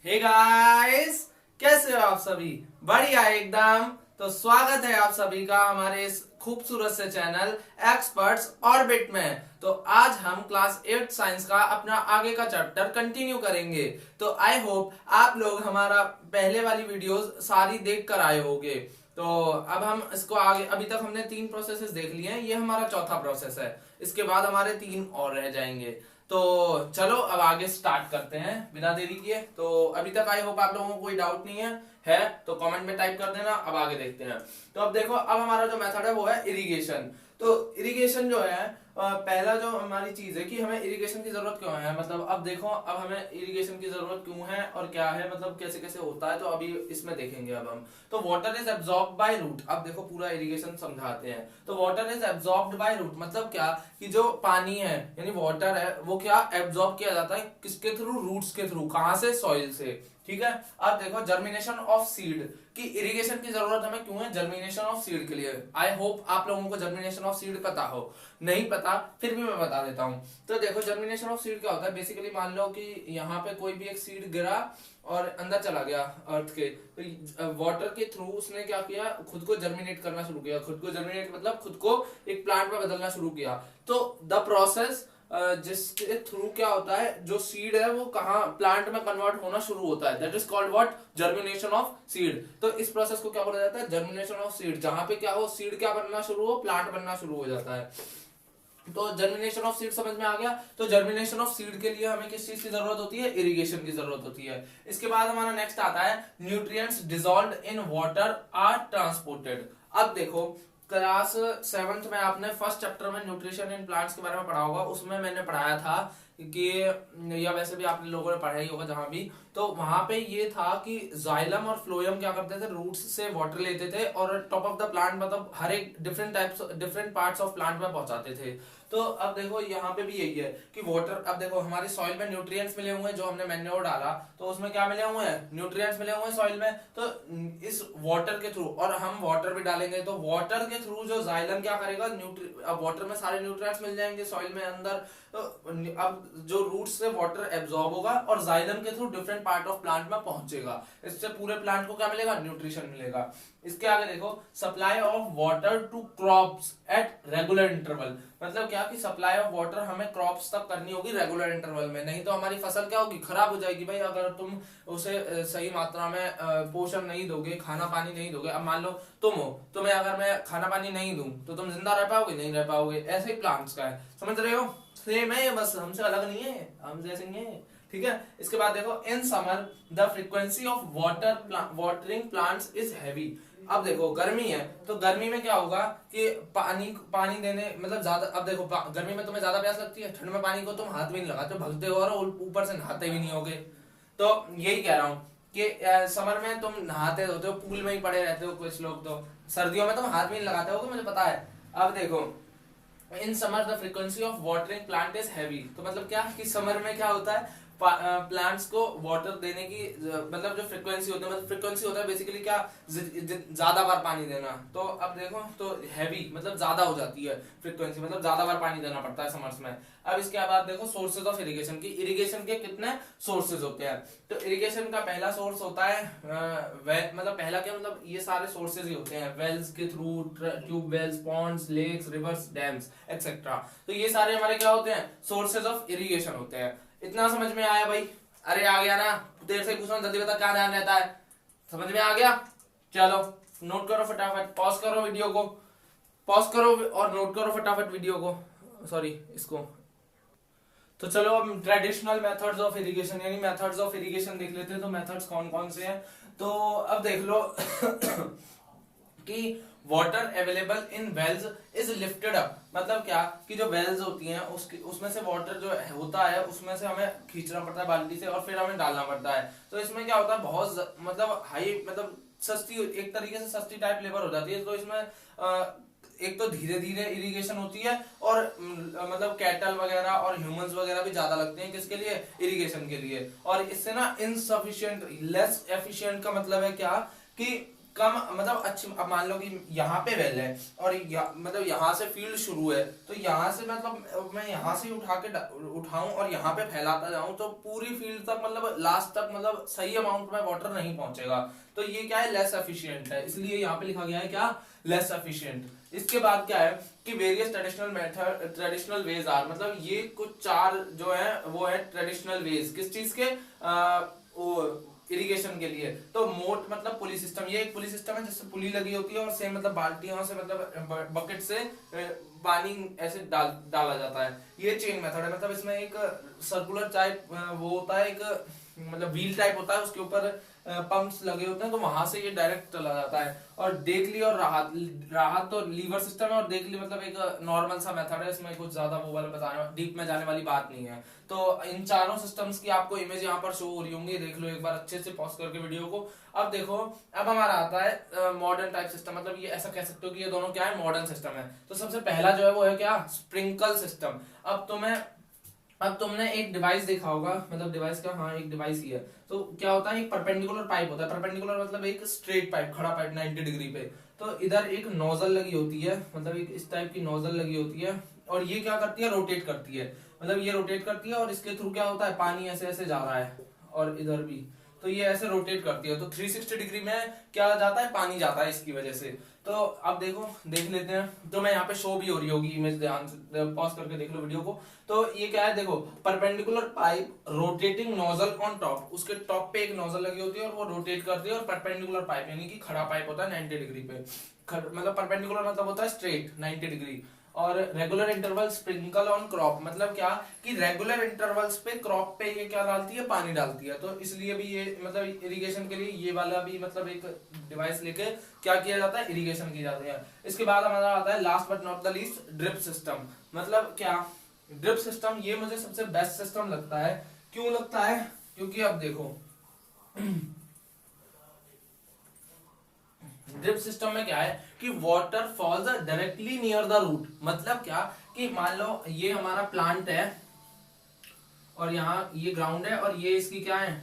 Hey guys, कैसे हो आप सभी? बढ़िया एकदम। तो स्वागत है आप सभी का हमारे इस खूबसूरत से चैनल एक्सपर्ट्स ऑर्बिट में। तो आज हम क्लास 8 साइंस का अपना आगे का चैप्टर कंटिन्यू करेंगे। तो आई होप आप लोग हमारा पहले वाली वीडियोस सारी देख कर आए होंगे। तो अब हम इसको आगे, अभी तक हमने 3 प्रोसेसेस देख लिए हैं, ये हमारा चौथा प्रोसेस है। इसके बाद हमारे 3 और रह जाएंगे। तो चलो अब आगे स्टार्ट करते हैं बिना देरी किए। तो अभी तक आई होप आप लोगों को कोई डाउट नहीं है तो कमेंट में टाइप कर देना। अब आगे देखते हैं। तो अब देखो, अब हमारा जो मेथड है वो है इरिगेशन। तो इरिगेशन जो है, पहला जो हमारी चीज है कि हमें इरिगेशन की जरूरत क्यों है। मतलब अब देखो, अब हमें इरिगेशन की जरूरत क्यों है और क्या है, मतलब कैसे कैसे होता है, तो अभी इसमें देखेंगे। अब हम तो water is absorb by root. अब देखो पूरा इरिगेशन समझाते हैं। तो water is absorbed by root मतलब क्या, कि जो पानी है यानी वाटर है वो क्या एब्जॉर्ब किया जाता है, किसके थ्रू? रूट्स के थ्रू। कहां से? सॉइल से। ठीक है। अब देखो जर्मिनेशन ऑफ सीड, कि इरिगेशन की जरूरत हमें क्यों है? जर्मिनेशन ऑफ सीड के लिए। आई होप आप लोगों को जर्मिनेशन ऑफ सीड पता हो। नहीं पता फिर भी मैं बता देता हूँ। तो देखो जर्मिनेशन ऑफ सीड क्या होता है। बेसिकली मान लो कि यहाँ पे कोई भी एक सीड गिरा और अंदर चला गया अर्थ के, तो वाटर के थ्रू उसने क्या किया, खुद को जर्मिनेट करना शुरू किया। खुद को जर्मिनेट मतलब खुद को एक प्लांट में बदलना शुरू किया। तो द प्रोसेस जिसके थ्रू क्या होता है, जो सीड है वो कहाँ प्लांट में कन्वर्ट होना शुरू होता है, that is called what? Germination of seed. तो इस प्रोसेस को क्या बोला जाता है? Germination of seed. जहां पे क्या हो, सीड क्या बनना शुरू हो, प्लांट बनना शुरू हो जाता है। तो जर्मिनेशन ऑफ सीड समझ में आ गया। तो जर्मिनेशन ऑफ सीड के लिए हमें किस चीज की जरूरत होती है? इरिगेशन की जरूरत होती है। इसके बाद हमारा नेक्स्ट आता है nutrients dissolved in water are transported. अब देखो क्लास 7th में आपने फर्स्ट चैप्टर में न्यूट्रिशन इन प्लांट्स के बारे में पढ़ा होगा। उसमें मैंने पढ़ाया था कि, या वैसे भी आप लोगों ने पढ़ा ही होगा जहां भी, तो वहां पे ये था कि जाइलम और फ्लोएम क्या करते थे, रूट्स से वाटर लेते थे और टॉप ऑफ द प्लांट मतलब हर एक डिफरेंट पार्ट्स ऑफ प्लांट में पहुंचाते थे। तो अब देखो यहाँ पे भी यही है कि वाटर, अब देखो हमारे सॉइल में न्यूट्रिएंट्स मिले हुए हैं, जो हमने मैन्योर डाला तो उसमें क्या मिले हुए हैं? न्यूट्रिएंट्स मिले हुए हैं सॉइल में। तो इस वाटर के थ्रू, और हम वाटर भी डालेंगे तो वाटर के थ्रू जो जाइलम क्या करेगा, अब वाटर में सारे न्यूट्रिएंट्स मिल जाएंगे सॉइल में अंदर। तो अब जो रूट से वाटर एब्जॉर्ब होगा और जाइलम के through different part of plant में पहुंचेगा। इससे पूरे प्लांट को क्या मिलेगा? न्यूट्रिशन मिलेगा। इसके आगे देखो supply of water to crops at regular interval. मतलब क्या कि सप्लाई ऑफ वाटर हमें क्रॉप्स तक करनी होगी रेगुलर इंटरवल में, नहीं तो हमारी फसल क्या होगी? खराब हो जाएगी भाई। अगर तुम उसे सही मात्रा में पोषण नहीं दोगे, खाना पानी नहीं दोगे। अब मान लो तुम हो, तुम्हें अगर मैं खाना पानी नहीं दूं तो तुम जिंदा रह पाओगे? नहीं रह पाओगे। ऐसे ही प्लांट्स का है, समझ रहे हो? सेम है, बस हमसे अलग नहीं है, हम जैसे नहीं है। ठीक है। इसके बाद देखो in summer the frequency of watering plants is heavy. अब देखो गर्मी है तो गर्मी में क्या होगा कि पानी पानी देने मतलब ज्यादा, अब देखो गर्मी में तुम्हें ज्यादा प्यास लगती है, ठंड में पानी को तुम हाथ भी नहीं लगाते, भगते हो और ऊपर से नहाते भी नहीं होगे। तो यही कह रहा हूँ कि समर में तुम नहाते होते हो, पूल में ही पड़े रहते हो कुछ लोग, तो सर्दियों में तुम हाथ भी नहीं लगाते होगे, मुझे पता है। अब देखो in summer the frequency of watering plant is heavy. तो मतलब क्या कि समर में क्या होता है, प्लांट्स को वाटर देने की मतलब जो फ्रीक्वेंसी होता है, मतलब फ्रीक्वेंसी होता है बेसिकली क्या, ज्यादा बार पानी देना। तो अब देखो तो हैवी मतलब ज्यादा हो जाती है फ्रीक्वेंसी, मतलब ज्यादा बार पानी देना पड़ता है समर्स में। अब इसके बाद देखो सोर्सेज ऑफ इरिगेशन की। इरिगेशन के कितने सोर्सेज होते हैं? तो इरिगेशन का पहला सोर्स होता है मतलब पहला क्या, मतलब ये सारे सोर्सेज ही होते हैं, वेल्स के through, tube wells, ponds, lakes, rivers, dams etcetera. तो ये सारे हमारे क्या होते हैं? सोर्सेज ऑफ इरिगेशन होते हैं। इतना समझ में आया भाई? अरे आ गया ना? देर से पूछ रहा हूं, जल्दी बता, क्या ध्यान रहता है? समझ में आ गया? चलो नोट करो फटाफट, पॉज करो वीडियो को, पॉज करो और नोट करो फटाफट वीडियो को, सॉरी इसको। तो चलो अब ट्रेडिशनल मेथड्स ऑफ इरिगेशन यानी मेथड्स ऑफ इरिगेशन देख लेते हैं। तो मेथड्स कौन कौन से हैं? तो अब देख लो कि water available in wells is lifted up. मतलब क्या कि जो वेल्स होती हैं उसमें से वाटर जो होता है उसमें से हमें खींचना पड़ता है बाल्टी से और फिर हमें डालना पड़ता है। तो इसमें क्या होता है, बहुत मतलब हाई मतलब सस्ती, एक तरीके से सस्ती टाइप लेबर हो जाती है। तो इसमें एक तो धीरे धीरे इरिगेशन होती है और मतलब कैटल वगैरह और ह्यूमंस वगैरह भी ज्यादा लगते हैं, किसके लिए? इरिगेशन के लिए। और इससे ना इनसफिशिएंट, लेस एफिशिएंट का मतलब है क्या कि कम मतलब अच्छी, अब मान लो कि यहाँ पे वेल है और मतलब यहाँ से फील्ड शुरू है, तो यहाँ से मतलब मैं यहाँ से उठा के उठाऊं और यहाँ पे फैलाता जाऊं तो पूरी फील्ड तक मतलब लास्ट तक मतलब सही अमाउंट में वाटर नहीं पहुंचेगा। तो ये क्या है, लेस एफिशिएंट है, इसलिए यहाँ पे लिखा गया है क्या, लेस एफिशिएंट। इसके बाद क्या है कि various traditional method, traditional ways are, मतलब ये कुछ चार जो है वो है ट्रेडिशनल वेज, किस चीज के, इरिगेशन के लिए। तो मोट मतलब पुली सिस्टम, ये एक पुली सिस्टम है जिससे पुली लगी होती है और सेम मतलब बाल्टियों से मतलब बकेट से पानी ऐसे डाला जाता है। ये चेन मेथड है, मतलब इसमें एक सर्कुलर टाइप वो होता है, एक मतलब व्हील टाइप होता है, उसके ऊपर पंप्स लगे होते हैं, तो वहां से ये डायरेक्ट चला जाता है। और देखली और राहत, राहत तो लीवर सिस्टम है और देखली मतलब एक नॉर्मल सा मेथड है, इसमें कुछ ज्यादा वो वाला बताने डीप में जाने वाली बात नहीं है। तो इन चारों सिस्टम्स की आपको इमेज यहाँ पर शो हो रही होंगी, देख लो एक बार अच्छे से पॉज करके वीडियो को। अब देखो, अब हमारा आता है मॉडर्न टाइप सिस्टम, मतलब ये ऐसा कह सकते हो कि ये दोनों क्या है, मॉडर्न सिस्टम है। तो सबसे पहला जो है वो है क्या, स्प्रिंकल सिस्टम। अब तुमने एक डिवाइस देखा होगा, मतलब डिवाइस का, हाँ एक डिवाइस ही है। तो क्या होता है, एक परपेंडिकुलर पाइप होता है, परपेंडिकुलर मतलब एक स्ट्रेट पाइप, खड़ा पाइप 90 डिग्री पे। तो इधर एक नोजल लगी होती है, मतलब एक इस टाइप की नोजल लगी होती है, और ये क्या करती है, रोटेट करती है, मतलब ये रोटेट करती है और इसके थ्रू क्या होता है, पानी ऐसे ऐसे जा रहा है, और इधर भी तो ये ऐसे रोटेट करती है, तो 360 डिग्री में क्या जाता है, पानी जाता है इसकी वजह से। तो अब देखो, देख लेते हैं, तो मैं यहाँ पे शो भी हो रही होगी इमेज, ध्यान से पॉज करके देख लो वीडियो को। तो ये क्या है, देखो, perpendicular pipe, rotating nozzle on top, उसके टॉप पे एक नोजल लगी होती है और वो रोटेट करती है, और परपेंडिकुलर पाइप यानी कि खड़ा पाइप होता है 90 डिग्री पे, मतलब परपेंडिकुलर मतलब होता है स्ट्रेट 90 डिग्री। और regular interval sprinkle on crop, मतलब क्या कि रेगुलर इंटरवल्स पे क्रॉप पे ये क्या डालती है, पानी डालती है। तो इसलिए भी ये मतलब इरिगेशन के लिए ये वाला भी मतलब एक डिवाइस लेके क्या किया जाता है, इरिगेशन की जाती है। इसके बाद हमारा आता है last but not the least, drip system. मतलब क्या, ड्रिप सिस्टम ये मुझे सबसे बेस्ट सिस्टम लगता है। क्यों लगता है, क्योंकि अब देखो ड्रिप सिस्टम में क्या है कि water falls directly near the root. मतलब क्या कि मान लो ये हमारा प्लांट है और यहाँ ये ग्राउंड है और ये इसकी क्या है,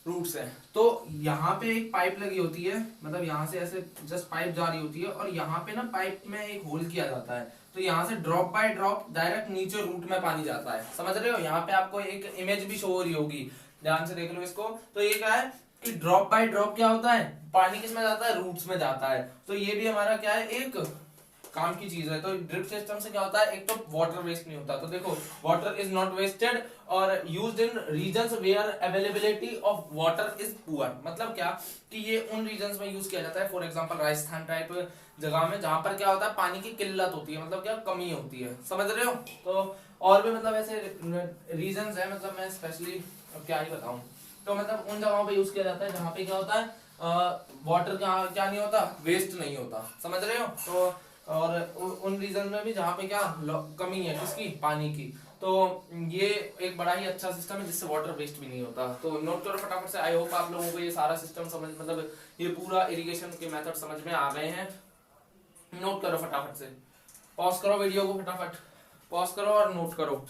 रूट्स है। तो यहाँ पे एक पाइप लगी होती है, मतलब यहाँ से ऐसे जस्ट पाइप जा रही होती है, और यहाँ पे ना पाइप में एक होल किया जाता है, तो यहाँ से ड्रॉप बाय ड्रॉप डायरेक्ट नीचे रूट में पानी जाता है। समझ रहे हो, यहाँ पे आपको एक इमेज भी शो हो रही होगी, ध्यान से देख लो इसको। तो ये क्या है कि ड्रॉप बाय ड्रॉप क्या होता है, पानी किस में जाता है, रूट्स में जाता है। तो ये भी हमारा क्या है, एक काम की चीज है। तो ड्रिप सिस्टम से क्या होता है, एक तो वाटर वेस्ट नहीं होता। तो देखो, वाटर इज नॉट वेस्टेड और used in regions where availability of water is poor. मतलब क्या कि ये उन रीजन्स में यूज किया जाता है, फॉर एग्जांपल राजस्थान टाइप जगह में, जहां पर क्या होता है, पानी की किल्लत होती है, मतलब क्या कमी होती है। समझ रहे हो। तो और भी मतलब ऐसे रीजन्स है, मतलब मैं स्पेशली अब क्या ही बताऊं। तो मतलब उन जगहों पे यूज किया जाता है जहां पे क्या होता है, वाटर क्या नहीं होता, वेस्ट नहीं होता। समझ रहे हो। तो और उन रीजन में भी जहाँ पे क्या कमी है, किसकी, पानी की। तो ये एक बड़ा ही अच्छा सिस्टम है जिससे वाटर वेस्ट भी नहीं होता। तो नोट करो फटाफट से। आई होप आप लोगों को ये सारा सिस्टम समझ, मतलब ये पूरा इरिगेशन के मेथड समझ में आ गए हैं। नोट करो फटाफट से, पॉज करो वीडियो को, फटाफट पॉज करो और नोट करो।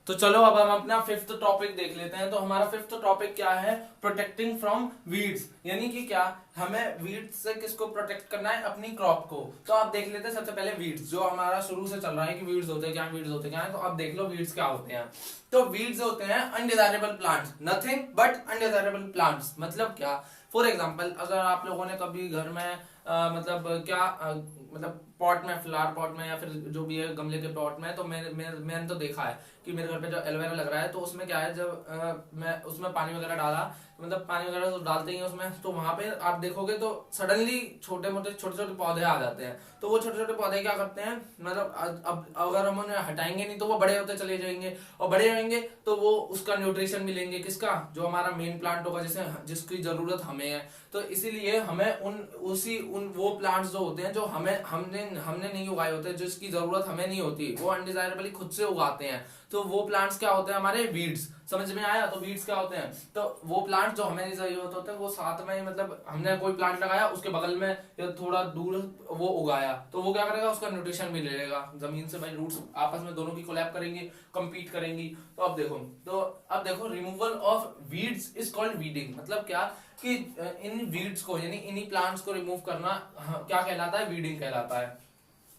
तो चलो अब हम अपना फिफ्थ टॉपिक देख लेते हैं। तो हमारा फिफ्थ टॉपिक क्या है, प्रोटेक्टिंग फ्रॉम वीड्स, यानी कि क्या, हमें वीड्स से किसको प्रोटेक्ट करना है, अपनी क्रॉप को। तो आप देख लेते हैं सबसे पहले वीड्स, जो हमारा शुरू से चल रहा है कि वीड्स होते हैं क्या, वीड्स होते क्या है। तो अब देख लो वीड्स क्या होते हैं। तो वीड्स होते हैं undesirable plants, nothing but undesirable plants. मतलब क्या, फॉर एग्जाम्पल अगर आप लोगों ने कभी घर में मतलब क्या मतलब पॉट में, फ्लावर पॉट में या फिर जो भी है गमले के पॉट में, तो मैंने तो देखा है कि मेरे घर पे जो एलोवेरा लग रहा है, तो उसमें क्या है, जब मैं उसमें पानी वगैरह डाला, मतलब पानी वगैरह तो डालते ही उसमें, तो वहां पे आप देखोगे तो सडनली छोटे छोटे पौधे आ जाते हैं। तो वो छोटे छोटे पौधे क्या करते हैं, मतलब अब अगर हम उन्हें हटाएंगे नहीं तो वो बड़े होते चले जाएंगे, और बड़े होंगे तो वो उसका न्यूट्रिशन मिलेंगे, किसका, जो हमारा मेन प्लांट होगा, जिसकी जरूरत हमें है। तो इसीलिए हमें उन वो प्लांट्स जो होते हैं जो हमने नहीं उगाए होते, जिसकी जरूरत हमें नहीं होती, वो अनडिजायरेबली खुद से उगाते हैं। तो वो प्लांट्स क्या होते हैं हमारे वीड्स। समझ में आया? तो वीड्स क्या होते हैं, तो वो प्लांट जो हमें जरूरत होते हैं वो साथ में, मतलब हमने कोई प्लांट लगाया उसके बगल में या थोड़ा दूर वो उगाया, तो वो क्या करेगा, उसका न्यूट्रिशन भी ले लेगा जमीन से। भाई रूट्स आपस में दोनों की कोलैब करेंगी, compete करेंगी। तो अब देखो removal of weeds is called weeding. मतलब क्या कि इन वीड्स को यानी इन्हीं प्लांट्स को रिमूव करना क्या कहलाता है, वीडिंग कहलाता है।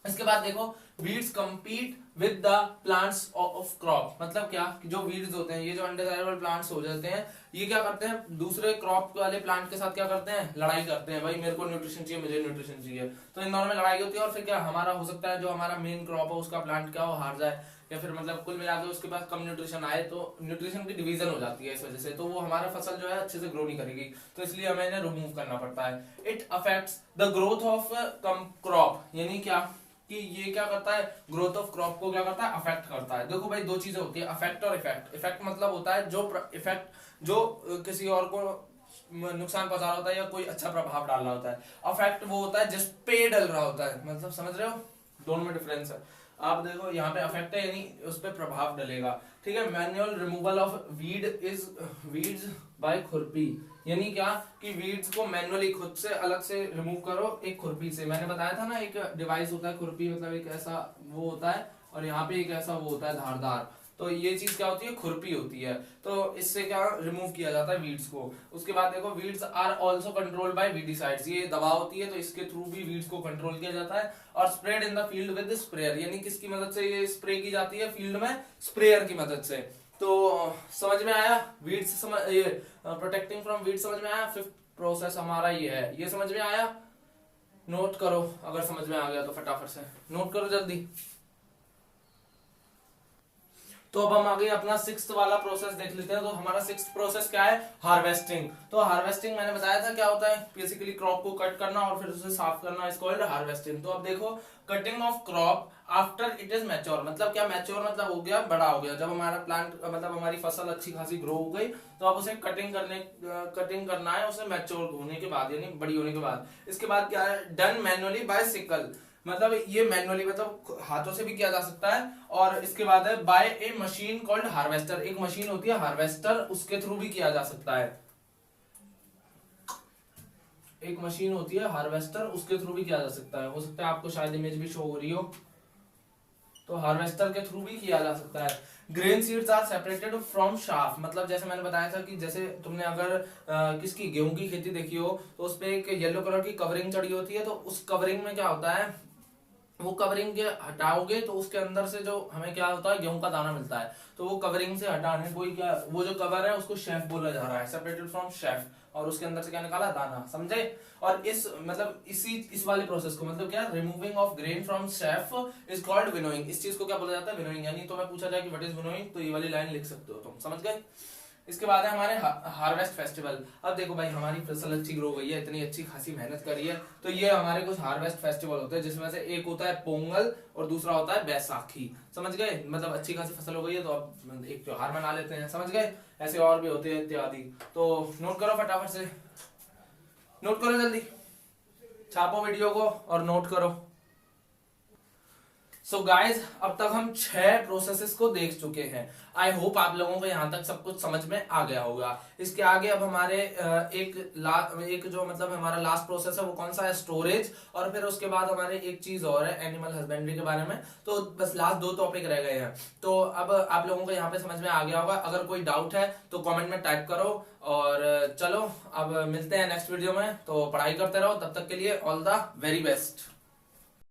इसके बाद देखो weeds compete with the plants of crop. मतलब क्या कि जो वीड्स होते हैं, ये जो अनडिजायरेबल प्लांट्स हो जाते हैं, ये क्या करते हैं, दूसरे क्रॉप वाले प्लांट के साथ क्या करते हैं, लड़ाई करते हैं। भाई मेरे को न्यूट्रिशन चाहिए, मुझे न्यूट्रिशन चाहिए, तो इन दोनों में लड़ाई होती है। और फिर क्या हमारा हो सकता है जो हमारा मेन क्रॉप है उसका प्लांट क्या हो, हार जाए, या फिर मतलब कुल मिलाकर उसके पास कम न्यूट्रिशन आए, तो न्यूट्रिशन की डिवीजन हो जाती है इस वजह से, तो वो हमारा फसल जो है अच्छे से ग्रो नहीं करेगी, तो इसलिए हमें इन्हें रिमूव करना पड़ता है। It affects the growth of crop, यानी क्या कि ये क्या करता है, ग्रोथ ऑफ क्रॉप को क्या करता है, अफेक्ट करता है। देखो भाई दो चीजें होती है, अफेक्ट और इफेक्ट। इफेक्ट मतलब होता है जो इफेक्ट जो किसी और को नुकसान पहुंचा रहा होता है या कोई अच्छा प्रभाव डाल रहा होता है। अफेक्ट वो होता है जिस पे डल रहा होता है, मतलब समझ रहे हो, दोनों में डिफरेंस है। आप देखो यहाँ पे अफेक्ट है यानी उस पर प्रभाव डलेगा, ठीक है। Manual removal of weeds by खुरपी, यानी क्या कि वीड्स को मैनुअली खुद से अलग से रिमूव करो एक खुरपी से। मैंने बताया था ना, एक डिवाइस होता है खुरपी, मतलब एक ऐसा वो होता है, और यहाँ पे एक ऐसा वो होता है धारदार, तो ये चीज क्या होती है, खुरपी होती है। तो इससे क्या रिमूव किया जाता है वीड्स को। उसके बाद देखो weeds are also controlled by weedicides, ये दवा होती है तो इसके थ्रू भी वीड्स को कंट्रोल किया जाता है। और spread in the field with sprayer, यानी किसकी मदद से ये स्प्रे की जाती है फील्ड में, स्प्रेयर की मदद से। तो समझ में आया वीड्स, ये प्रोटेक्टिंग फ्रॉम वीड्स समझ में आया। फिफ्थ प्रोसेस हमारा ये है, ये समझ में आया, नोट करो, अगर समझ में आ गया तो फटाफट से नोट करो जल्दी। तो अब हम आगे अपना सिक्स्थ वाला प्रोसेस देख लेते हैं। तो हमारा सिक्स्थ प्रोसेस क्या है, हार्वेस्टिंग। तो हार्वेस्टिंग मैंने बताया था क्या होता है, बेसिकली क्रॉप को कट करना और फिर उसे साफ करना, इज कॉल्ड हार्वेस्टिंग। तो अब देखो cutting of crop after it is mature, मतलब क्या मैच्योर मतलब हो गया, बड़ा हो गया। जब हमारा प्लांट मतलब हमारी फसल अच्छी खासी ग्रो हो गई, तो अब उसे कटिंग करना है उसे मैच्योर होने के बाद, यानी बड़ी होने के बाद। इसके बाद क्या है, डन मैनुअली बाय सिकल, मतलब ये मैनुअली मतलब हाथों से भी किया जा सकता है। और इसके बाद है बाय ए मशीन कॉल्ड हार्वेस्टर, एक मशीन होती है हार्वेस्टर, उसके थ्रू भी किया जा सकता है। एक मशीन होती है हार्वेस्टर, उसके थ्रू भी किया जा सकता है। हो सकता है आपको शायद इमेज भी शो हो रही हो, तो हार्वेस्टर के थ्रू भी किया जा सकता है। Grain seeds are separated from chaff, मतलब जैसे मैंने बताया था कि जैसे तुमने अगर किसकी गेहूं की खेती देखी हो, तो उस पे एक येलो कलर की कवरिंग चढ़ी होती है, तो उस कवरिंग में क्या होता है, वो कवरिंग के हटाओगे तो उसके अंदर से जो हमें क्या होता है, गेहूं का दाना मिलता है। तो वो कवरिंग से हटाने कोई क्या, वो जो कवर है उसको शेफ बोला जा रहा है, सेपरेटेड फ्रॉम शेफ, और उसके अंदर से क्या निकाला, दाना, समझे। और इस मतलब इस वाले प्रोसेस को मतलब क्या, removing of grain from chef is called winnowing. इस चीज को क्या बोला जाता है, विनोइंग। यानी तो मैं पूछा जाए कि व्हाट इज विनोइंग, तो ये वाली लाइन लिख सकते हो तुम, समझ गए। इसके बाद है हमारे हार्वेस्ट फेस्टिवल। अब देखो भाई हमारी फसल अच्छी ग्रो गई है, इतनी अच्छी खासी मेहनत करी है, तो ये हमारे कुछ हार्वेस्ट फेस्टिवल होते हैं, जिसमें से एक होता है पोंगल और दूसरा होता है बैसाखी, समझ गए। मतलब अच्छी खासी फसल हो गई है तो अब एक त्योहार मना लेते हैं, समझ गए। ऐसे और भी होते हैं इत्यादि, तो नोट करो फटाफट से, नोट करो जल्दी, छापो वीडियो को और नोट करो। सो गाइज अब तक हम 6 प्रोसेसेस को देख चुके हैं। आई होप आप लोगों को यहाँ तक सब कुछ समझ में आ गया होगा। इसके आगे अब हमारे एक जो मतलब हमारा लास्ट प्रोसेस है वो कौन सा है, स्टोरेज। और फिर उसके बाद हमारे एक चीज और है एनिमल हस्बेंड्री के बारे में। तो बस लास्ट 2 टॉपिक रह गए हैं। तो अब आप लोगों को यहाँ पे समझ में आ गया होगा। अगर कोई डाउट है तो कॉमेंट में टाइप करो। और चलो अब मिलते हैं नेक्स्ट वीडियो में। तो पढ़ाई करते रहो, तब तक के लिए ऑल द वेरी बेस्ट।